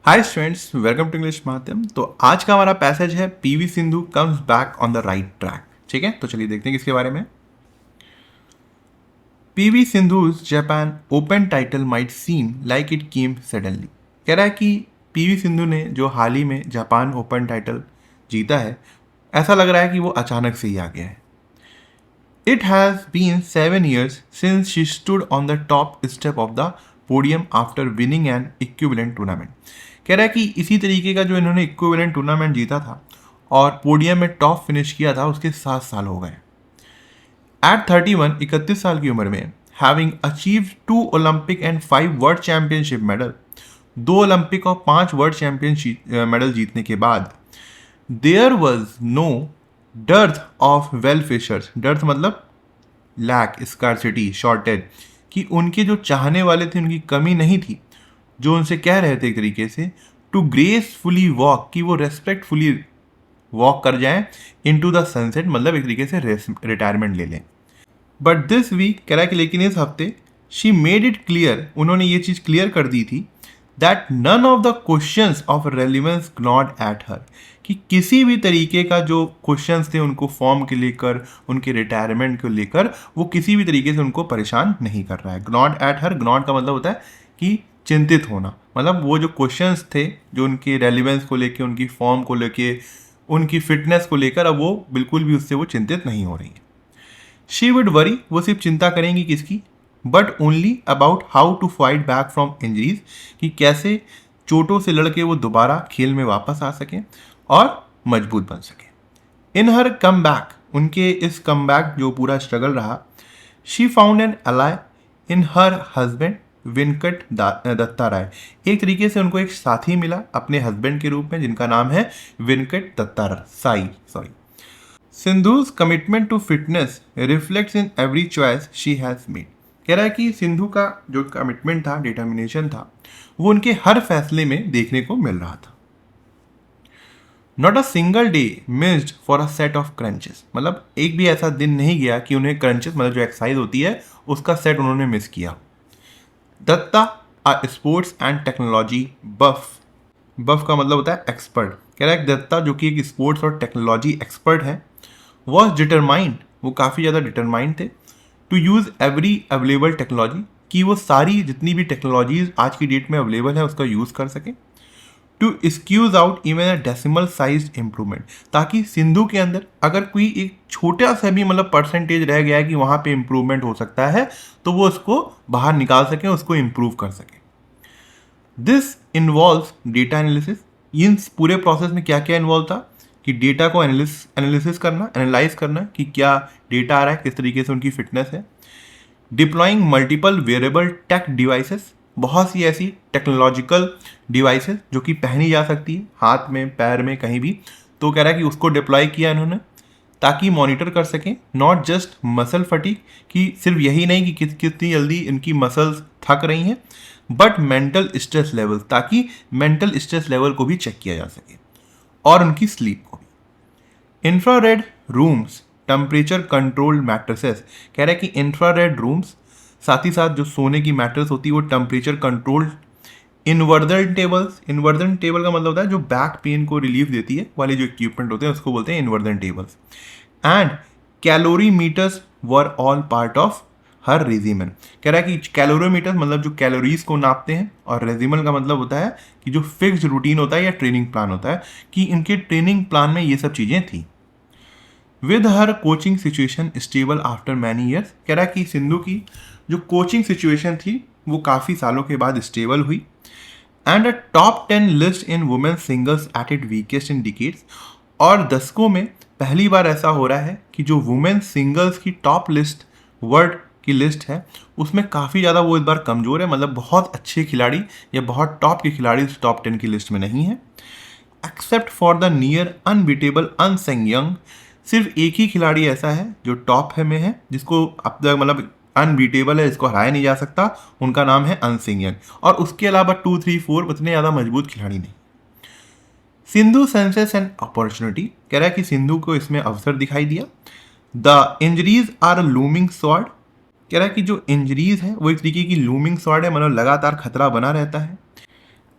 Hi students, welcome to English माध्यम। तो आज का हमारा पैसेज है PV Sindhu comes back on the right track. ठीक है, तो चलिए देखते हैं किसके बारे में। PV Sindhu's Japan Open title might seem like it came suddenly. कह रहा है कि पीवी सिंधु ने जो हाल ही में जापान ओपन टाइटल जीता है, ऐसा लग रहा है कि वो अचानक से ही आ गया है। It has been 7 years since she stood on the top step of the podium after winning an equivalent tournament. कह रहा है कि इसी तरीके का जो इन्होंने इक्विवेलेंट टूर्नामेंट जीता था और पोडियम में टॉप फिनिश किया था, उसके 7 साल हो गए। एट 31, 31 साल की उम्र में, having achieve 2 Olympic and 5 world championship medal, 2 Olympic और 5 वर्ल्ड चैंपियनशिप मेडल जीतने के बाद, there was no dearth of well wishers. Dearth मतलब लैक, स्कार्सिटी, शॉर्टेज, कि उनके जो चाहने वाले थे उनकी कमी नहीं थी, जो उनसे कह रहे थे एक तरीके से टू ग्रेसफुली वॉक, कि वो रेस्पेक्टफुली वॉक कर जाएं इनटू द सनसेट, मतलब एक तरीके से रिटायरमेंट ले लें। बट दिस वीक, कह रहा है कि लेकिन इस हफ्ते, शी मेड इट क्लियर, उन्होंने ये चीज़ क्लियर कर दी थी, that none of the questions of relevance not at her, कि किसी भी तरीके का जो क्वेश्चंस थे उनको फॉर्म के लेकर, उनके रिटायरमेंट को लेकर, वो किसी भी तरीके से उनको परेशान नहीं कर रहा है। नॉट एट हर, नॉट का मतलब होता है कि चिंतित होना, मतलब वो जो क्वेश्चंस थे जो उनके रेलिवेंस को लेके, उनकी फॉर्म को लेके, उनकी फिटनेस को लेकर, अब वो बिल्कुल भी उससे वो चिंतित नहीं हो रही है। शी वुड वरी, वो सिर्फ चिंता करेंगी किसकी, but only about how to fight back from injuries, कि कैसे चोटों से लड़के वो दोबारा खेल में वापस आ सकें और मजबूत बन सकें। इन हर कम बैक, उनके इस कम बैक जो पूरा स्ट्रगल रहा, she found an ally in her husband Venkat Datta Rai. एक तरीके से उनको एक साथी मिला अपने हस्बैंड के रूप में, जिनका नाम है Venkata Datta Sai, sorry. Sindhu's commitment to fitness reflects in every choice she has made. कह रहा है कि सिंधु का जो कमिटमेंट था, डिटर्मिनेशन था, वो उनके हर फैसले में देखने को मिल रहा था। Not a single day missed for a set of crunches, मतलब एक भी ऐसा दिन नहीं गया कि उन्हें क्रंचेस, मतलब जो एक्सरसाइज होती है उसका सेट उन्होंने मिस किया। दत्ता आ स्पोर्ट्स एंड टेक्नोलॉजी बफ, बफ का मतलब होता है एक्सपर्ट। कह रहा है दत्ता जो कि एक स्पोर्ट्स और टेक्नोलॉजी एक्सपर्ट है, वॉज डिटरमाइंड, वो काफ़ी ज़्यादा डिटरमाइंड थे, to use every available technology, कि वो सारी जितनी भी टेक्नोलॉजीज आज की डेट में अवेलेबल है उसका यूज़ कर सकें, to squeeze out even a decimal size improvement, ताकि सिंधु के अंदर अगर कोई एक छोटा सा भी मतलब परसेंटेज रह गया है कि वहाँ पे इम्प्रूवमेंट हो सकता है, तो वो उसको बाहर निकाल सकें, उसको इम्प्रूव कर सकें। दिस इन्वॉल्व्स डेटा एनालिसिस, इन पूरे प्रोसेस में क्या क्या इन्वॉल्व था, कि डेटा को एनालिसिस करना, एनालाइज करना कि क्या डेटा आ रहा है, किस तरीके से उनकी फिटनेस है। Deploying multiple wearable tech devices, बहुत सी ऐसी टेक्नोलॉजिकल डिवाइसेस जो कि पहनी जा सकती है हाथ में, पैर में, कहीं भी, तो कह रहा है कि उसको डिप्लॉय किया इन्होंने ताकि मॉनिटर कर सकें, नॉट जस्ट मसल फटीग, कि सिर्फ यही नहीं कि कितनी जल्दी इनकी मसल्स थक रही हैं, बट मेंटल स्ट्रेस लेवल, ताकि मेंटल स्ट्रेस लेवल को भी चेक किया जा सके और उनकी स्लीप को भी। Infrared rooms, temperature controlled mattresses, कह रहा है कि इंफ्रारेड रूम्स, साथ ही साथ जो सोने की मैट्रेस होती है वो temperature controlled. Inversion tables, inversion table का मतलब होता है जो बैक पेन को रिलीफ देती है वाले जो इक्विपमेंट होते हैं उसको बोलते हैं inversion tables. And calorie meters were all part of her regiment. कह रहा है कि कैलोरीमीटर मतलब जो कैलोरीज को नापते हैं, और रेजिमल का मतलब होता है कि जो फिक्स्ड रूटीन होता है या ट्रेनिंग प्लान होता है, कि इनके ट्रेनिंग प्लान में ये सब चीज़ें थी। With her coaching situation stubble after many years, कह रहा है कि सिंधु की जो कोचिंग सिचुएशन थी वो काफ़ी सालों के बाद स्टेबल हुई। And a top 10 list in women singles at it weakest in decades, और दशकों में पहली बार ऐसा हो रहा है कि जो वुमेन सिंगल्स की टॉप लिस्ट, वर्ल्ड की लिस्ट है, उसमें काफ़ी ज़्यादा वो इस बार कमज़ोर है, मतलब बहुत अच्छे खिलाड़ी या बहुत टॉप के खिलाड़ी उस टॉप 10 की लिस्ट में नहीं है। Except for the near unbeatable An Se young, सिर्फ एक ही खिलाड़ी ऐसा है जो टॉप है में है, जिसको अब तक मतलब अनबीटेबल है, इसको हराया नहीं जा सकता, उनका नाम है अनसेंग यंग, और उसके अलावा 2, 3, 4 उतने ज़्यादा मजबूत खिलाड़ी नहीं। सिंधु सेंसेस एंड अपॉर्चुनिटी, कह रहा है कि सिंधु को इसमें अवसर दिखाई दिया। The injuries are looming sword, कह रहा है कि जो इंजरीज है वो एक तरीके की लूमिंग स्वॉर्ड है, मतलब लगातार खतरा बना रहता है।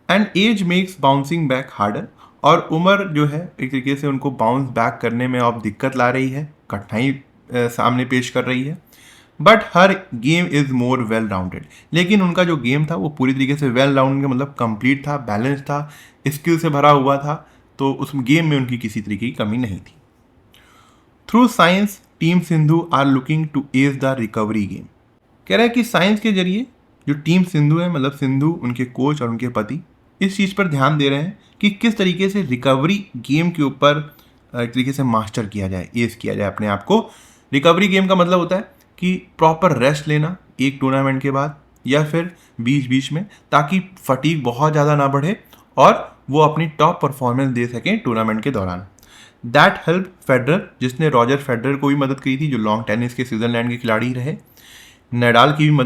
And age makes bouncing back harder, और उम्र जो है एक तरीके से उनको बाउंस बैक करने में अब दिक्कत ला रही है, कठिनाई सामने पेश कर रही है। But her game is more well rounded, लेकिन उनका जो गेम था वो पूरी तरीके से वेल राउंडेड मतलब कंप्लीट था, बैलेंस था, स्किल से भरा हुआ था, तो उस गेम में उनकी किसी तरीके की कमी नहीं थी। Through science team Sindhu are looking to edge the recovery game. कह रहा है कि साइंस के जरिए जो टीम सिंधु है, मतलब सिंधु, उनके कोच और उनके पति इस चीज़ पर ध्यान दे रहे हैं कि किस तरीके से रिकवरी गेम के ऊपर एक तरीके से मास्टर किया जाए, एज किया जाए अपने आप को। रिकवरी गेम का मतलब होता है कि प्रॉपर रेस्ट लेना एक टूर्नामेंट के बाद या फिर बीच बीच में, ताकि फटीग बहुत ज़्यादा ना बढ़े और वो अपनी टॉप परफॉर्मेंस दे सकें टूर्नामेंट के दौरान। दैट हेल्प फेडरर, जिसने रॉजर फेडरर को भी मदद की थी, जो लॉन्ग टेनिस के स्विट्जरलैंड के खिलाड़ी रहे। नडाल की भी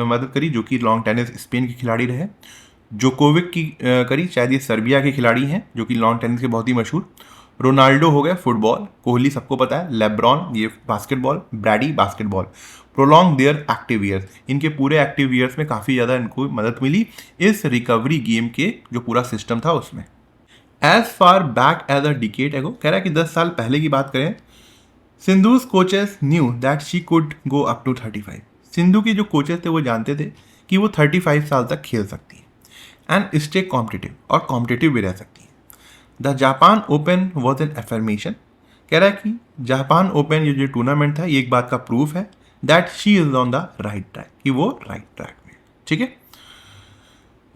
मदद करी, जो कि लॉन्ग टेनिस स्पेन के खिलाड़ी रहे। जोकोविक की करी, शायद ये सर्बिया के खिलाड़ी हैं जो कि लॉन्ग टेनिस के बहुत ही मशहूर। रोनाल्डो हो गया फुटबॉल, कोहली सबको पता है, लेब्रॉन ये basketball, Brady basketball. Prolong their active years, इनके पूरे एक्टिव ईयर्स में काफ़ी ज़्यादा इनको मदद मिली इस रिकवरी गेम के जो पूरा सिस्टम था उसमें। As far back as a decade ago, कह रहा है कि 10 साल पहले की बात करें, Sindhu's coaches knew that she could go up to 35। Sindhu के जो कोचेस थे वो जानते थे कि वो 35 साल तक खेल सकती है एंड स्टे कॉम्पिटिटिव, और कॉम्पिटिटिव भी रह सकती है। The Japan open was an affirmation, कह रहा है कि जापान ओपन ये जो टूर्नामेंट था ये एक बात का प्रूफ है that she is on the right track, कि वो राइट ट्रैक में। ठीक है।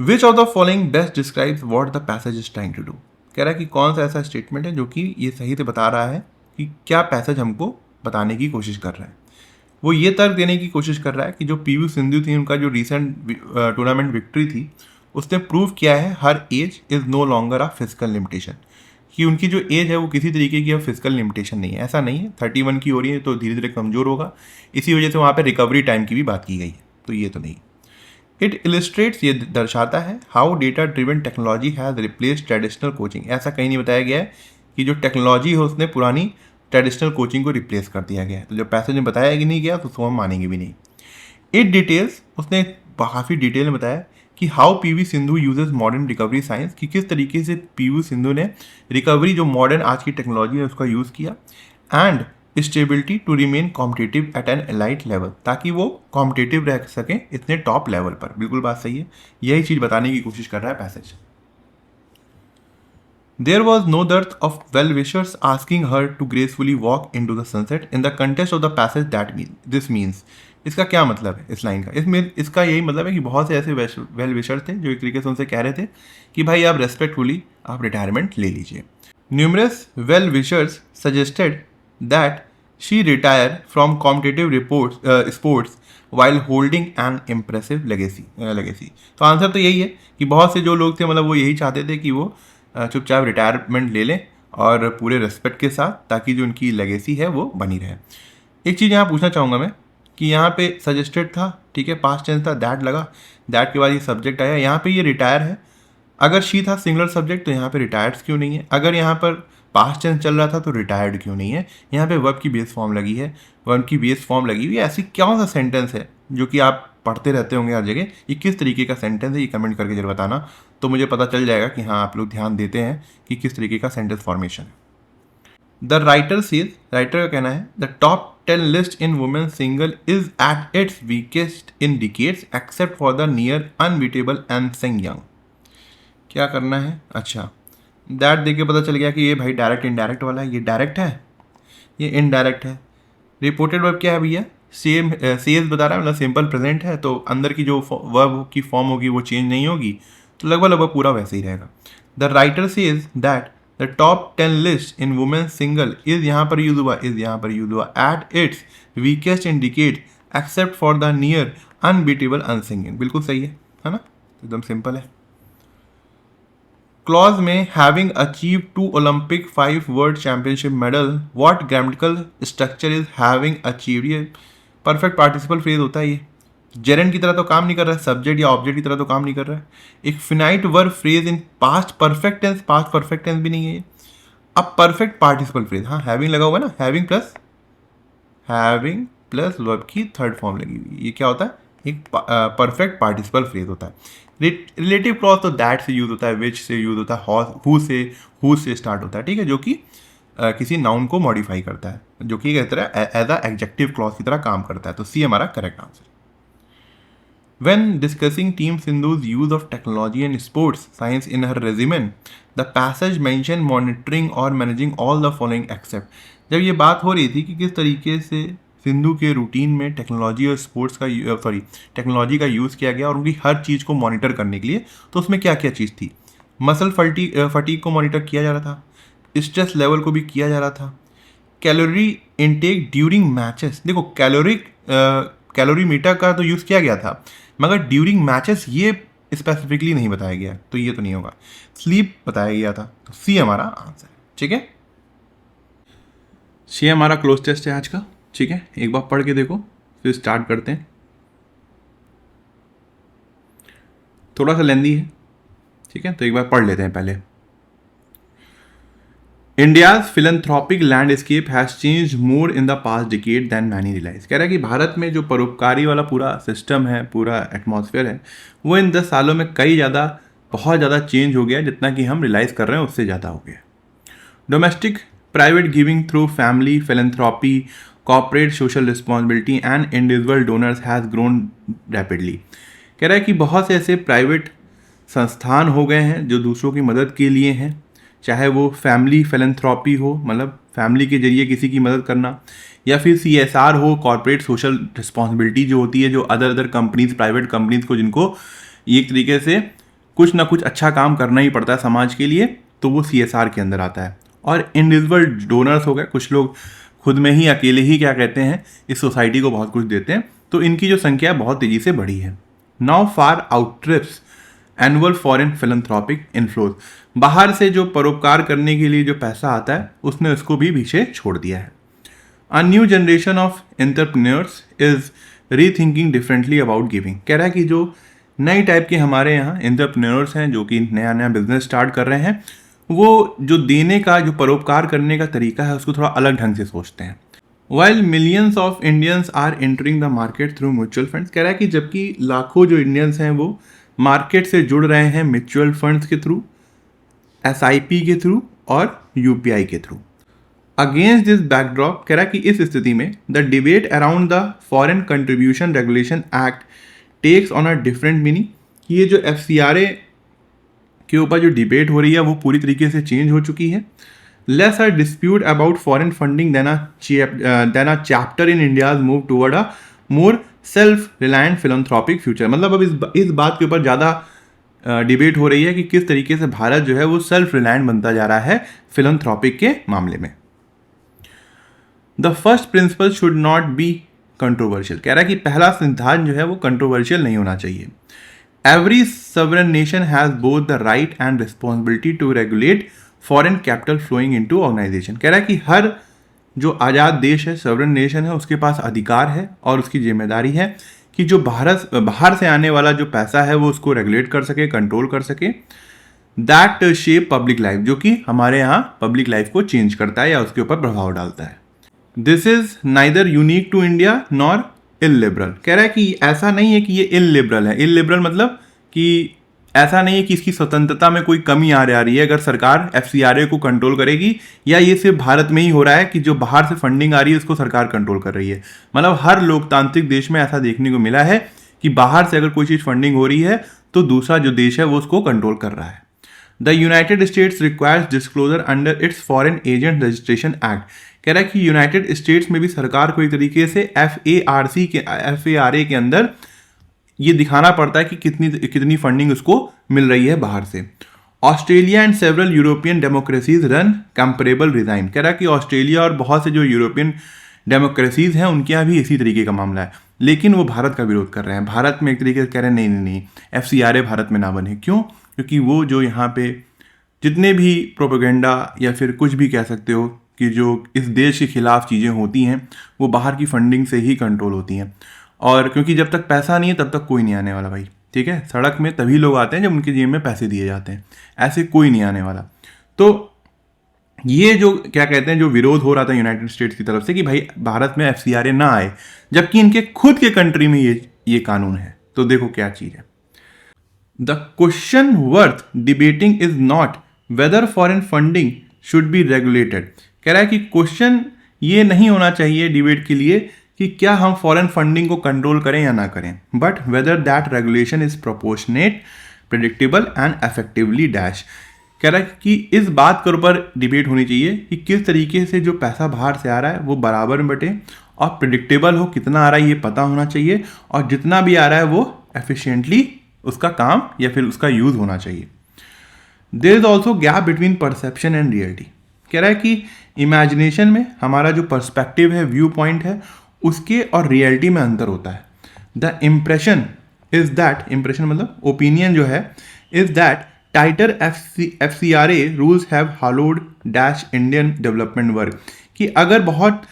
Which of the following best describes what the passage is trying to do, कह रहा है कि कौन सा ऐसा स्टेटमेंट है जो कि ये सही से बता रहा है कि क्या पैसेज हमको बताने की कोशिश कर रहा है। वो ये तर्क देने की कोशिश कर रहा है कि जो पीवी सिंधु थी, उनका जो रिसेंट टूर्नामेंट विक्ट्री थी, उसने प्रूव किया है her age is no longer a physical limitation, कि उनकी जो एज है वो किसी तरीके की फिजिकल लिमिटेशन नहीं है। ऐसा नहीं है 31 की हो रही है तो धीरे धीरे कमज़ोर होगा, इसी वजह से वहाँ पे रिकवरी टाइम की भी बात की गई है, तो ये तो नहीं। इट इलिस्ट्रेट्स, ये दर्शाता है how data driven technology has replace traditional coaching. ऐसा कहीं नहीं बताया गया है कि जो टेक्नोलॉजी है उसने पुरानी ट्रेडिशनल कोचिंग को रिप्लेस कर दिया गया है। तो जब पैसेज में बताया कि नहीं गया तो उसको हम मानेंगे भी नहीं। इट डिटेल्स, उसने काफ़ी डिटेल में बताया कि how PV Sindhu uses modern recovery science, कि किस तरीके से पीवी सिंधु ने रिकवरी जो मॉडर्न आज की टेक्नोलॉजी है उसका यूज़ किया, and stability to remain competitive at an elite level, ताकि वो कॉम्पिटिटिव रह सकें इतने टॉप लेवल पर। बिल्कुल बात सही है, यही चीज़ बताने की कोशिश कर रहा है passage. There was no dearth of well-wishers asking her to gracefully walk into the sunset in the context of the passage that this means। इसका क्या मतलब है इस लाइन का? इसका यही मतलब है कि बहुत से ऐसे वेल विशर थे जो एक तरीके से उनसे कह रहे थे कि भाई आप रेस्पेक्टफुली आप रिटायरमेंट ले लीजिए। Numerous well wishers suggested that she retire from competitive sports while holding N impressive legacy. तो आंसर तो यही है कि बहुत से जो लोग थे मतलब वो यही चाहते थे कि वो चुपचाप रिटायरमेंट ले लें और पूरे रिस्पेक्ट के साथ, ताकि जो उनकी लेगेसी है वो बनी रहे। एक चीज़ यहाँ पूछना चाहूँगा मैं कि यहाँ पे सजेस्टेड था, ठीक है, पास्ट टेंस था, दैट लगा, दैट के बाद ये सब्जेक्ट आया, यहाँ पे ये रिटायर है। अगर शी था सिंगुलर सब्जेक्ट तो यहाँ पे रिटायर्ड क्यों नहीं है? अगर यहाँ पर पास्ट टेंस चल रहा था तो रिटायर्ड क्यों नहीं है? यहाँ पे वर्ब की बेस फॉर्म लगी है, वर्ब की बेस फॉर्म लगी हुई है। ऐसी कौन सा सेंटेंस है जो कि आप पढ़ते रहते होंगे हर जगह, ये किस तरीके का सेंटेंस है, ये कमेंट करके जरूर बताना, तो मुझे पता चल जाएगा कि हाँ आप लोग ध्यान देते हैं कि किस तरीके का सेंटेंस फॉर्मेशन है। द राइटर सेज, राइटर का कहना है, the top 10 list in women single is eight its weakest in decades accept for the near unbeatable and saying young. क्या करना है? अच्छा, दैट देख के पता चल गया कि ये भाई डायरेक्ट इनडायरेक्ट वाला है, ये डायरेक्ट है, ये इनडायरेक्ट है। रिपोर्टेड वर्ब क्या है भैया? सेम सेज बता रहा है, मतलब सिंपल प्रेजेंट है, तो अंदर की जो वर्ब की फॉर्म होगी वो चेंज नहीं होगी, तो लगभग पूरा वैसे ही रहेगा। The writer says that the top 10 list in women single is यहाँ पर यूज हुआ, at its weakest in decade except for the near unbeatable An Se young. बिल्कुल सही है ना, एकदम सिंपल है। क्लॉज में having achieve 2 Olympic 5 world championship medal, what grammatical structure is having achieved, ये परफेक्ट पार्टिसिपल फ्रेज होता है। ये जेरेंट की तरह तो काम नहीं कर रहा है, सब्जेक्ट या ऑब्जेक्ट की तरह तो काम नहीं कर रहा है। एक finite verb phrase in past perfect tense भी नहीं है ये। अब परफेक्ट पार्टिसिपल फ्रेज, हाँ हैविंग लगा हुआ है ना, हैविंग प्लस वर्ब की थर्ड फॉर्म लगी हुई, ये क्या होता है? एक परफेक्ट पार्टिसिपल फ्रेज होता है। रिलेटिव क्लॉज तो दैट से यूज होता है, विच से यूज होता है, हु से स्टार्ट होता है, ठीक है, जो कि किसी नाउन को मॉडिफाई करता है, जो कि एक तरह एज अ एडजेक्टिव क्लॉज की तरह काम करता है। तो सी हमारा correct answer. When discussing Team Sindhu's use of technology and sports science in her resume, the passage mentioned monitoring or managing all the following except। जब ये बात हो रही थी कि किस तरीके से सिंधु के रूटीन में टेक्नोलॉजी और स्पोर्ट्स का टेक्नोलॉजी का यूज़ किया गया और उनकी हर चीज़ को मॉनिटर करने के लिए, तो उसमें क्या क्या चीज़ थी। मसल फटीक को मॉनिटर किया जा रहा था, स्ट्रेस लेवल को भी किया जा रहा था, कैलोरी इनटेक ड्यूरिंग मैचेस। देखो कैलोरी मीटर का तो यूज़ किया गया था, मगर ड्यूरिंग मैचेस ये स्पेसिफिकली नहीं बताया गया, तो ये तो नहीं होगा। स्लीप बताया गया था, तो सी हमारा आंसर है, ठीक है। सी हमारा क्लोज टेस्ट है आज का, ठीक है। एक बार पढ़ के देखो, फिर स्टार्ट करते हैं। थोड़ा सा लेंदी है, ठीक है, तो एक बार पढ़ लेते हैं पहले। India's philanthropic landscape has changed more in the past decade than many realize। कह रहा है कि भारत में जो परोपकारी वाला पूरा सिस्टम है, पूरा एटमॉस्फेयर है, वो इन 10 सालों में बहुत ज़्यादा चेंज हो गया, जितना कि हम रियलाइज़ कर रहे हैं उससे ज़्यादा हो गया। Domestic private giving through family philanthropy, corporate social responsibility and individual donors has grown rapidly. कह रहा है कि बहुत से ऐसे प्राइवेट संस्थान हो गए हैं जो दूसरों की मदद के लिए हैं, चाहे वो फैमिली फिलेंथ्रॉपी हो, मतलब फैमिली के जरिए किसी की मदद करना, या फिर CSR हो, कॉर्पोरेट सोशल रिस्पॉन्सिबिलिटी जो होती है, जो अदर कंपनीज, प्राइवेट कंपनीज को, जिनको एक तरीके से कुछ ना कुछ अच्छा काम करना ही पड़ता है समाज के लिए, तो वो CSR के अंदर आता है। और इंडिविजुअल डोनर्स हो गए, कुछ लोग खुद में ही अकेले ही क्या कहते हैं इस सोसाइटी को बहुत कुछ देते हैं, तो इनकी जो संख्या बहुत तेज़ी से बढ़ी है। नाउ फार आउटट्रिप्स एनुअल फॉरेन फिलेंथ्रॉपिक इनफ्लोज। बाहर से जो परोपकार करने के लिए जो पैसा आता है, उसने उसको भी पीछे छोड़ दिया है। A new generation of entrepreneurs is rethinking differently about giving. कह रहा है कि जो नई टाइप के हमारे यहाँ एंटरप्रेन्योर्स हैं, जो कि नया नया बिजनेस स्टार्ट कर रहे हैं, वो जो देने का, जो परोपकार करने का तरीका है, उसको थोड़ा अलग ढंग से सोचते हैं। While millions of Indians are entering the market through mutual funds. कह रहा है कि जबकि लाखों जो इंडियंस हैं वो मार्केट से जुड़ रहे हैं म्यूचुअल फंड्स के थ्रू, SIP के थ्रू और UPI के थ्रू। अगेंस्ट दिस बैकड्रॉप, कह रहा है कि इस स्थिति में the debate around the foreign contribution regulation act takes on a different meaning. कि ये जो FCRA के ऊपर जो डिबेट हो रही है वो पूरी तरीके से चेंज हो चुकी है। Less a dispute about foreign funding than a chapter in India's move toward a more self reliant philanthropic future. मतलब अब इस बात के ऊपर ज़्यादा डिबेट हो रही है कि किस तरीके से भारत जो है वो सेल्फ रिलायंट बनता जा रहा है फिलेंथ्रॉपिक के मामले में। The first principle should not be controversial. कह रहा है कि पहला सिद्धांत जो है वो कंट्रोवर्शियल नहीं होना चाहिए। Every sovereign nation has both the right and responsibility to regulate foreign capital flowing into organisation. कह रहा है कि हर जो आज़ाद देश है, सवरन नेशन है, उसके पास अधिकार है और उसकी जिम्मेदारी है कि जो बाहर से आने वाला जो पैसा है वो उसको रेगुलेट कर सके, कंट्रोल कर सके। दैट शेप पब्लिक लाइफ, जो कि हमारे यहाँ पब्लिक लाइफ को चेंज करता है या उसके ऊपर प्रभाव डालता है। This is neither unique to India nor illiberal. कह रहा है कि ऐसा नहीं है कि ये इलिबरल है। इलिबरल मतलब कि ऐसा नहीं है कि इसकी स्वतंत्रता में कोई कमी आ रही है अगर सरकार FCRA को कंट्रोल करेगी, या ये सिर्फ भारत में ही हो रहा है कि जो बाहर से फंडिंग आ रही है उसको सरकार कंट्रोल कर रही है। मतलब हर लोकतांत्रिक देश में ऐसा देखने को मिला है कि बाहर से अगर कोई चीज़ फंडिंग हो रही है तो दूसरा जो देश है वो उसको कंट्रोल कर रहा है। The United states requires disclosure under its foreign agent registration act. कह रहा है कि यूनाइटेड स्टेट्स में भी सरकार को एक तरीके से FARA के अंदर ये दिखाना पड़ता है कि कितनी फंडिंग उसको मिल रही है बाहर से। Australia and several European democracies run comparable regime. कह रहा है कि ऑस्ट्रेलिया और बहुत से जो यूरोपियन डेमोक्रेसीज हैं उनके यहाँ भी इसी तरीके का मामला है, लेकिन वो भारत का विरोध कर रहे हैं। भारत में एक तरीके से कह रहे हैं नहीं, FCRA भारत में ना बने। क्यों? क्योंकि वो जो यहाँ पे जितने भी प्रोपेगेंडा या फिर कुछ भी कह सकते हो कि जो इस देश के खिलाफ चीज़ें होती हैं वो बाहर की फंडिंग से ही कंट्रोल होती हैं। और क्योंकि जब तक पैसा नहीं है तब तक कोई नहीं आने वाला भाई, ठीक है। सड़क में तभी लोग आते हैं जब उनकी जेब में पैसे दिए जाते हैं, ऐसे कोई नहीं आने वाला। तो ये जो क्या कहते हैं जो विरोध हो रहा था यूनाइटेड स्टेट्स की तरफ से कि भाई भारत में FCRA ना आए, जबकि इनके खुद के कंट्री में ये कानून है। तो देखो क्या चीज़ है। The question worth debating is not whether foreign funding should be regulated. कह रहा है कि क्वेश्चन ये नहीं होना चाहिए डिबेट के लिए कि क्या हम फॉरेन फंडिंग को कंट्रोल करें या ना करें, but whether that regulation is proportionate, predictable and effectively dash. कह रहा है कि इस बात के ऊपर डिबेट होनी चाहिए कि किस तरीके से जो पैसा बाहर से आ रहा है वो बराबर में बटे और प्रिडिक्टेबल हो, कितना आ रहा है ये पता होना चाहिए, और जितना भी आ रहा है वो एफिशिएंटली उसका काम या फिर उसका यूज होना चाहिए। There is also gap between perception and reality. कह रहा है कि इमेजिनेशन में हमारा जो पर्सपेक्टिव है, व्यू पॉइंट है, उसके और रियलिटी में अंतर होता है। The impression is that, impression मतलब ओपिनियन जो है, is that tighter FCRA rules have hollowed dash Indian development work. कि अगर बहुत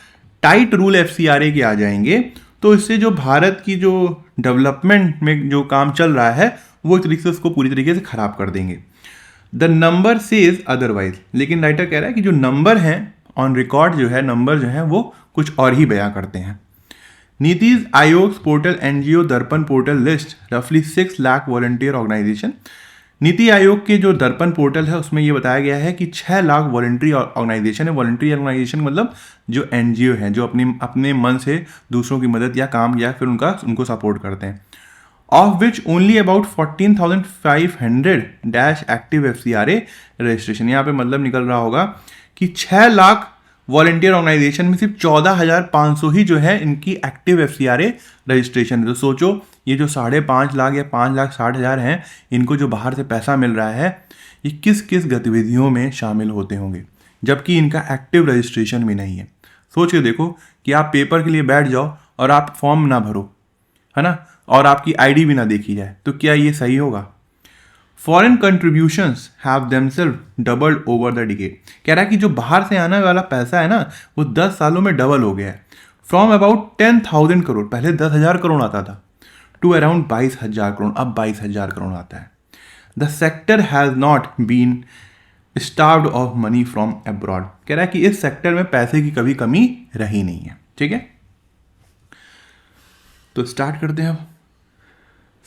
टाइट रूल FCRA के आ जाएंगे तो इससे जो भारत की जो डेवलपमेंट में जो काम चल रहा है वो एक तरीके से उसको पूरी तरीके से खराब कर देंगे। The number says otherwise. लेकिन राइटर कह रहा है कि जो नंबर हैं ऑन रिकॉर्ड जो है, नंबर जो है वो कुछ और ही बयां करते हैं। नीति आयोग पोर्टल NGO दर्पण पोर्टल लिस्ट रफली 6 लाख वॉलंटियर ऑर्गेनाइजेशन। नीति आयोग के जो दर्पण पोर्टल है उसमें ये बताया गया है कि 6 लाख वॉलंटरी ऑर्गेनाइजेशन है। वॉलंटरी ऑर्गेनाइजेशन मतलब जो NGO है, जो अपने मन से दूसरों की मदद या काम या फिर उनको सपोर्ट करते हैं। Of which only about 14,500 dash active FCRA registration. यहाँ पे मतलब निकल रहा होगा कि 6 लाख वॉलंटियर ऑर्गेनाइजेशन में सिर्फ 14,500 ही जो है इनकी एक्टिव FCRA रजिस्ट्रेशन है। तो सोचो ये जो 5.5 लाख या 5,60,000 हैं, इनको जो बाहर से पैसा मिल रहा है, ये किस किस गतिविधियों में शामिल होते होंगे, जबकि इनका एक्टिव रजिस्ट्रेशन भी नहीं है। सोच के देखो कि आप पेपर के लिए बैठ जाओ और आप फॉर्म ना भरो, है ना, और आपकी ID भी ना देखी जाए, तो क्या ये सही होगा? Foreign contributions have themself doubled over the decade. कह रहा है कि जो बाहर से आने वाला पैसा है ना वो 10 सालों में डबल हो गया है। फ्रॉम अबाउट 10,000 करोड़, पहले 10,000 करोड़ आता था, टू अराउंड 22,000 करोड़, अब 22,000 करोड़ आता है। The sector has not been starved of money from abroad. कह रहा है कि इस सेक्टर में पैसे की कभी कमी रही नहीं है। ठीक है, तो स्टार्ट करते हैं। अब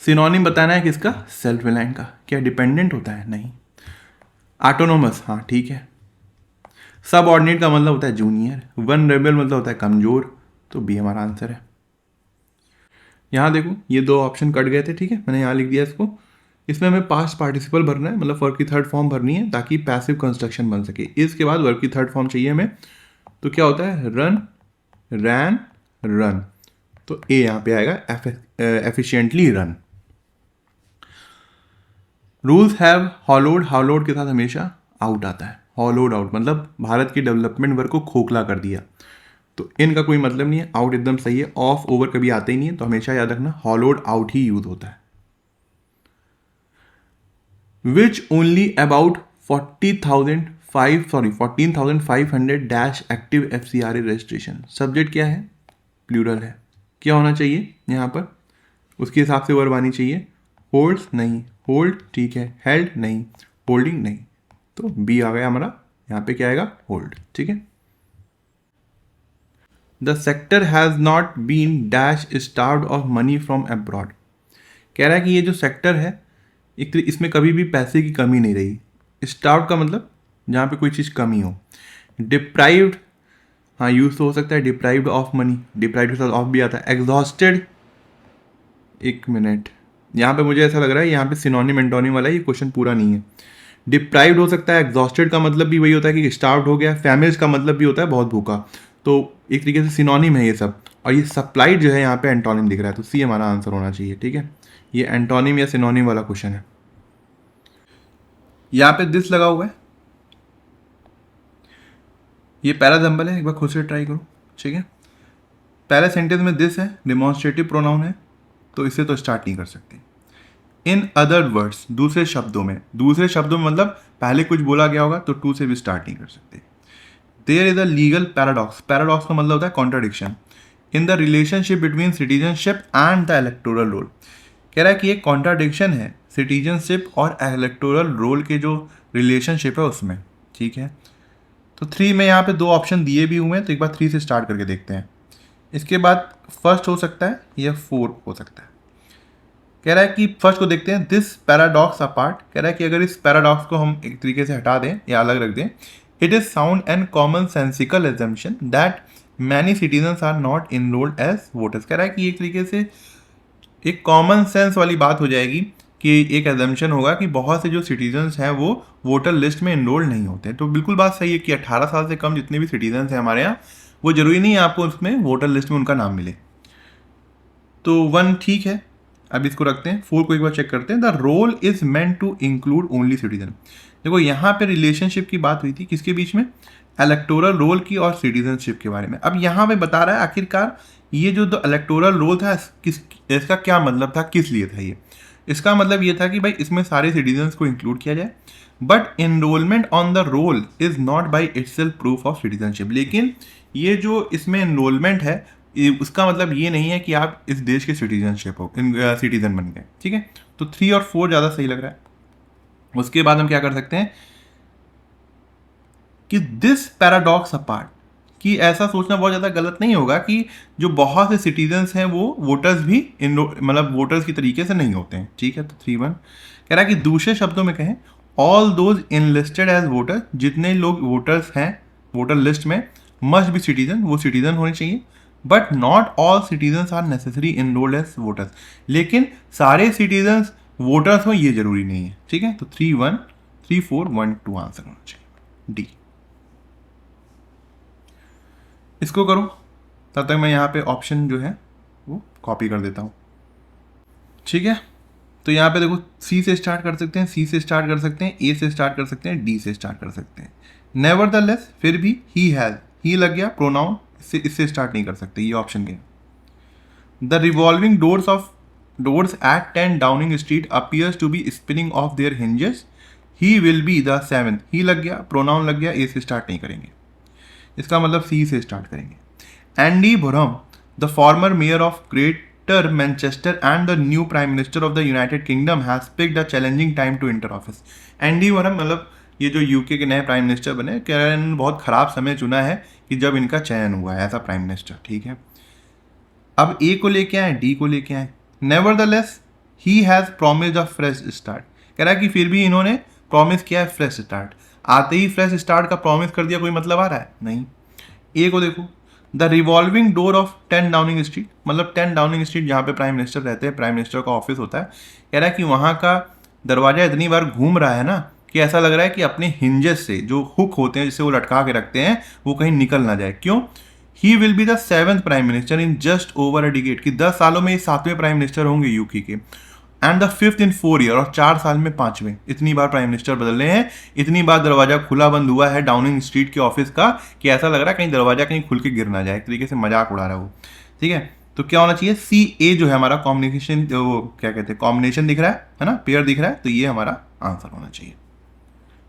सिनोनिम बताना है किसका? सेल्फ रिलायंट का। क्या डिपेंडेंट होता है? नहीं। ऑटोनोमस, हाँ ठीक है। सब ऑर्डिनेट का मतलब होता है जूनियर। वनरेबल मतलब होता है कमजोर, तो बी हमारा आंसर है। यहाँ देखो ये 2 ऑप्शन कट गए थे, ठीक है, मैंने यहाँ लिख दिया इसको। इसमें हमें पास्ट पार्टिसिपल भरना है, मतलब वर्ब की थर्ड फॉर्म भरनी है ताकि पैसिव कंस्ट्रक्शन बन सके। इसके बाद वर्ब की थर्ड फॉर्म चाहिए हमें, तो क्या होता है? रन, रैन, रन। तो ए यहाँ पे आएगा, efficiently run. Rules have hollowed, hollowed के साथ हमेशा आउट आता है। हॉलोड आउट मतलब भारत की डेवलपमेंट वर्क को खोखला कर दिया, तो इनका कोई मतलब नहीं है। आउट एकदम सही है, ऑफ ओवर कभी आते ही नहीं है, तो हमेशा याद रखना हॉलोड आउट ही यूज होता है। Which only about 14,500 dash active FCRA registration. Subject क्या है? प्लूरल है। क्या होना चाहिए यहाँ पर? उसके हिसाब से वर्ब आनी चाहिए। होल्ड्स नहीं, होल्ड ठीक है, हेल्ड नहीं, होल्डिंग नहीं, तो बी आ गया हमारा। यहाँ पे क्या आएगा? होल्ड। ठीक है। The sector has not been dash starved of money from abroad. कह रहा है कि ये जो सेक्टर है इसमें कभी भी पैसे की कमी नहीं रही। स्टार्व्ड का मतलब जहाँ पे कोई चीज़ कमी हो। डिप्राइव्ड, हाँ यूज तो हो सकता है, डिप्राइव्ड ऑफ मनी, डिप्राइव्ड के साथ ऑफ भी आता है। एग्जॉस्टेड, एक मिनट, यहाँ पे मुझे ऐसा लग रहा है यहाँ पे सिनोनिम एंटोनिम वाला, ये क्वेश्चन पूरा नहीं है। डिप्राइव्ड हो सकता है, एग्जॉस्टेड का मतलब भी वही होता है कि स्टार्व्ड हो गया, फैमिज का मतलब भी होता है बहुत भूखा, तो एक तरीके से सिनोनिम है ये सब। और ये सप्लाइड जो है यहाँ पे एंटोनिम दिख रहा है, तो सी हमारा आंसर होना चाहिए। ठीक है, ये एंटोनिम या सिनोनिम वाला क्वेश्चन है। यहाँ पे दिस लगा हुआ है, ये पहला एग्जाम्पल है, एक बार खुद से ट्राई करो। ठीक है, पहले सेंटेंस में दिस है, डिमॉन्स्ट्रेटिव प्रोनाउन है, तो इससे तो स्टार्ट नहीं कर सकते। इन अदर वर्ड्स, दूसरे शब्दों में, दूसरे शब्दों में मतलब पहले कुछ बोला गया होगा तो टू से भी स्टार्ट नहीं कर सकते। There is a legal paradox, paradox का मतलब होता है contradiction, in the relationship between citizenship and the electoral roll. कह रहा है कि एक कॉन्ट्राडिक्शन है सिटीजनशिप और इलेक्टोरल रोल के जो रिलेशनशिप है उसमें। ठीक है, तो 3 में यहाँ पे 2 ऑप्शन दिए भी हुए हैं, तो एक बार 3 से स्टार्ट करके देखते हैं। इसके बाद फर्स्ट हो सकता है या 4 हो सकता है। कह रहा है कि फर्स्ट को देखते हैं, दिस पैराडॉक्स अपार्ट, कह रहा है कि अगर इस पैराडॉक्स को हम एक तरीके से हटा दें या अलग रख दें, it is sound and common sensical assumption that many citizens are not enrolled as voters. कह रहा है कि एक तरीके से एक कॉमन सेंस वाली बात हो जाएगी कि एक एजम्पशन होगा कि बहुत से जो सिटीजन्स हैं वो वोटर लिस्ट में इनरोल्ड नहीं होते। तो बिल्कुल बात सही है कि 18 साल से कम जितने भी सिटीजन्स हैं हमारे यहाँ, वो जरूरी नहीं है आपको उसमें वोटर लिस्ट में उनका नाम मिले। तो 1 ठीक है, अब इसको रखते हैं। 4 को एक बार चेक करते हैं। The roll is meant to include only citizen. देखो यहाँ पे रिलेशनशिप की बात हुई थी, किसके बीच में, इलेक्टोरल रोल की और सिटीजनशिप के बारे में। अब यहाँ पे बता रहा है आखिरकार ये जो द इलेक्टोरल रोल था इसका क्या मतलब था, किस लिए था ये। इसका मतलब ये था कि भाई इसमें सारे सिटीजन्स को इंक्लूड किया जाए, but enrolment on the roll is not by itself proof of citizenship. लेकिन ये जो इसमें एनरोलमेंट है उसका मतलब ये नहीं है कि आप इस देश के सिटीजनशिप हो, सिटीजन बन गए। ठीक है, तो 3 और 4 ज़्यादा सही लग रहा है। उसके बाद हम क्या कर सकते हैं कि दिस पैराडॉक्स अपार्ट, कि ऐसा सोचना बहुत ज़्यादा गलत नहीं होगा कि जो बहुत से सिटीजन्स हैं वो वोटर्स भी मतलब वोटर्स की तरीके से नहीं होते हैं। ठीक है, तो 3-1 कह रहा है कि दूसरे शब्दों में कहें, all those enlisted as voter, जितने लोग वोटर्स हैं वोटर लिस्ट में, मस्ट बी सिटीजन, वो सिटीजन होने चाहिए। But not all citizens are necessary enrolled as voters, लेकिन सारे सिटीजन्स वोटर्स हो ये जरूरी नहीं है। ठीक है, तो 3-1 3-4-1-2 आंसर होना चाहिए डी। इसको करो, तब तक मैं यहाँ पे ऑप्शन जो है वो कॉपी कर देता हूँ। ठीक है, तो यहाँ पे देखो सी से स्टार्ट कर सकते हैं, सी से स्टार्ट कर सकते हैं, ए से स्टार्ट कर सकते हैं, डी से स्टार्ट कर सकते हैं। नेवरदलेस, फिर भी ही हैज, ही लग गया, प्रोनाउन इससे स्टार्ट नहीं कर सकते, ये ऑप्शन के। The revolving doors at 10 Downing Street appears to be spinning off their hinges, he will be the 7th, he लग गया, प्रोनाउन लग गया, ए से स्टार्ट नहीं करेंगे, इसका मतलब सी से स्टार्ट करेंगे। Andy Burnham, the former mayor of Greater Manchester and the new prime minister of the United Kingdom has picked a challenging time to enter office. Andy Burnham मतलब ये जो यूके के नए प्राइम मिनिस्टर बने, कह रहे हैं बहुत खराब समय चुना है कि जब इनका चयन हुआ है ऐसा प्राइम मिनिस्टर। ठीक है, अब ए को लेके आए, डी को लेके आए। Nevertheless he has promised a fresh start, कह रहा है कि फिर भी इन्होंने प्रॉमिस किया है फ्रेश स्टार्ट। आते ही फ्रेश स्टार्ट का प्रॉमिस कर दिया, कोई मतलब आ रहा है नहीं। ए को देखो, the revolving door of 10 Downing street, मतलब 10 डाउनिंग स्ट्रीट जहाँ पे प्राइम मिनिस्टर रहते हैं, प्राइम मिनिस्टर का ऑफिस होता है, कह रहा है कि वहाँ का दरवाजा इतनी बार घूम रहा है ना कि ऐसा लग रहा है कि अपने हिंजेस से जो हुक होते हैं जिससे वो लटका के रखते हैं वो कहीं निकल ना जाए। क्यों? ही will be the 7th prime minister in just over a decade, कि 10 सालों में ये 7वें प्राइम मिनिस्टर होंगे यूके के। And the 5th in 4 year, और 4 साल में 5वें। इतनी बार प्राइम मिनिस्टर बदल रहे हैं, इतनी बार दरवाजा खुला बंद हुआ है डाउनिंग स्ट्रीट के ऑफिस का कि ऐसा लग रहा है कहीं दरवाजा कहीं खुल के गिर ना जाए, एक तरीके से मजाक उड़ा रहा है वो। ठीक है, तो क्या होना चाहिए, सी ए जो है हमारा कॉम्बिनेशन, वो क्या कहते हैं, कॉम्बिनेशन दिख रहा है ना, पेयर दिख रहा है, तो ये हमारा आंसर होना चाहिए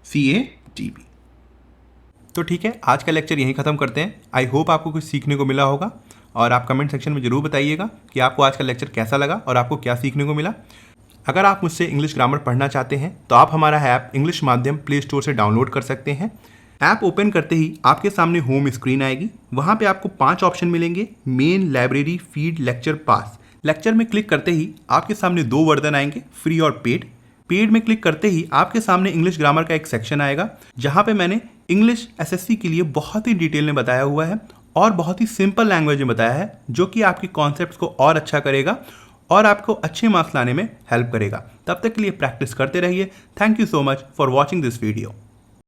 CATB। तो ठीक है, आज का लेक्चर यहीं ख़त्म करते हैं। आई होप आपको कुछ सीखने को मिला होगा, और आप कमेंट सेक्शन में ज़रूर बताइएगा कि आपको आज का लेक्चर कैसा लगा और आपको क्या सीखने को मिला। अगर आप मुझसे इंग्लिश ग्रामर पढ़ना चाहते हैं तो आप हमारा ऐप इंग्लिश माध्यम प्ले स्टोर से डाउनलोड कर सकते हैं। ऐप ओपन करते ही आपके सामने होम स्क्रीन आएगी, वहाँ पे आपको 5 ऑप्शन मिलेंगे, मेन, लाइब्रेरी, फीड, लेक्चर, पास। लेक्चर में क्लिक करते ही आपके सामने 2 वर्जन आएंगे, फ्री और पेड। पेड में क्लिक करते ही आपके सामने इंग्लिश ग्रामर का एक सेक्शन आएगा, जहाँ पे मैंने इंग्लिश SSC के लिए बहुत ही डिटेल में बताया हुआ है और बहुत ही सिंपल लैंग्वेज में बताया है, जो कि आपके कॉन्सेप्ट्स को और अच्छा करेगा और आपको अच्छे मार्क्स लाने में हेल्प करेगा। तब तक के लिए प्रैक्टिस करते रहिए। Thank you so much for watching this video.